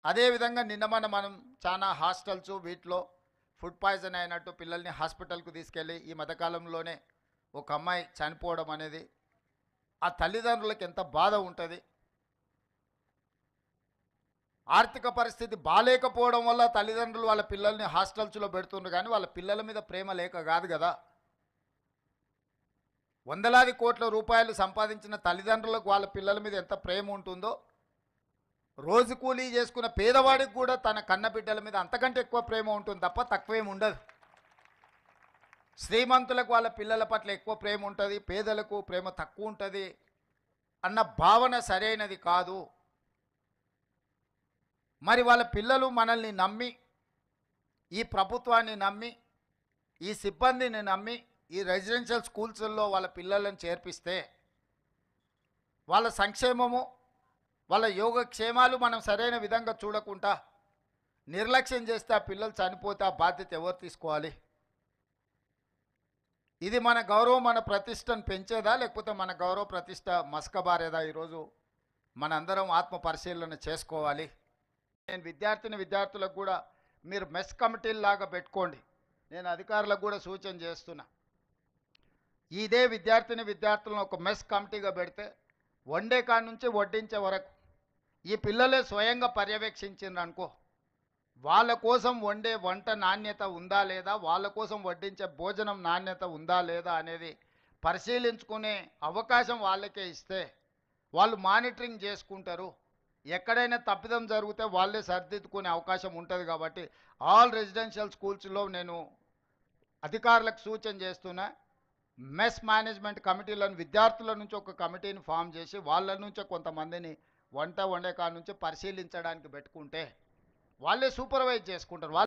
అదేవిధంగా నిన్న మనం చాలా హాస్టల్స్ వీటిలో ఫుడ్ పాయిజన్ అయినట్టు పిల్లల్ని హాస్పిటల్కు తీసుకెళ్ళి ఈ మధ్యకాలంలోనే ఒక అమ్మాయి చనిపోవడం అనేది ఆ తల్లిదండ్రులకు ఎంత బాధ ఉంటుంది. ఆర్థిక పరిస్థితి బాలేకపోవడం వల్ల తల్లిదండ్రులు వాళ్ళ పిల్లల్ని హాస్టల్స్లో పెడుతుండ్రు, కానీ వాళ్ళ పిల్లల మీద ప్రేమ లేక కాదు కదా. వందలాది కోట్ల రూపాయలు సంపాదించిన తల్లిదండ్రులకు వాళ్ళ పిల్లల మీద ఎంత ప్రేమ ఉంటుందో, రోజు కూలీ చేసుకున్న పేదవాడికి కూడా తన కన్న బిడ్డల మీద అంతకంటే ఎక్కువ ప్రేమ ఉంటుంది తప్ప తక్కువేం ఉండదు. శ్రీమంతులకు వాళ్ళ పిల్లల పట్ల ఎక్కువ ప్రేమ ఉంటుంది, పేదలకు ప్రేమ తక్కువ ఉంటుంది అన్న భావన సరైనది కాదు. మరి వాళ్ళ పిల్లలు మనల్ని నమ్మి, ఈ ప్రభుత్వాన్ని నమ్మి, ఈ సిబ్బందిని నమ్మి ఈ రెసిడెన్షియల్ స్కూల్స్లో వాళ్ళ పిల్లలను చేర్పిస్తే వాళ్ళ సంక్షేమము, వాళ్ళ యోగక్షేమాలు మనం సరైన విధంగా చూడకుండా నిర్లక్ష్యం చేస్తే ఆ పిల్లలు చనిపోతే ఆ బాధ్యత ఎవరు తీసుకోవాలి? ఇది మన గౌరవం, మన ప్రతిష్టను పెంచేదా, లేకపోతే మన గౌరవ ప్రతిష్ట మసకబారేదా? ఈరోజు మనందరం ఆత్మ పరిశీలన చేసుకోవాలి. నేను విద్యార్థులకు కూడా మీరు మెస్ కమిటీలాగా పెట్టుకోండి. నేను అధికారులకు కూడా సూచన చేస్తున్నా. ఇదే విద్యార్థులను ఒక మెస్ కమిటీగా పెడితే వండే కాడి నుంచి వడ్డించే వరకు ఈ పిల్లలే స్వయంగా పర్యవేక్షించిండ్రు అనుకో, వాళ్ళ కోసం వండే వంట నాణ్యత ఉందా లేదా, వాళ్ళ కోసం వడ్డించే భోజనం నాణ్యత ఉందా లేదా అనేది పరిశీలించుకునే అవకాశం వాళ్ళకే ఇస్తే వాళ్ళు మానిటరింగ్ చేసుకుంటారు. ఎక్కడైనా తప్పిదం జరిగితే వాళ్ళే సరిదిద్దుకునే అవకాశం ఉంటుంది. కాబట్టి ఆల్ రెసిడెన్షియల్ స్కూల్స్లో నేను అధికారులకు సూచన చేస్తున్నా, మెస్ మేనేజ్మెంట్ కమిటీలను విద్యార్థుల నుంచి ఒక కమిటీని ఫామ్ చేసి వాళ్ళ నుంచే కొంతమందిని వంట వండే కాడ నుంచి పరిశీలించడానికి పెట్టుకుంటే వాళ్ళే సూపర్వైజ్ చేసుకుంటారు.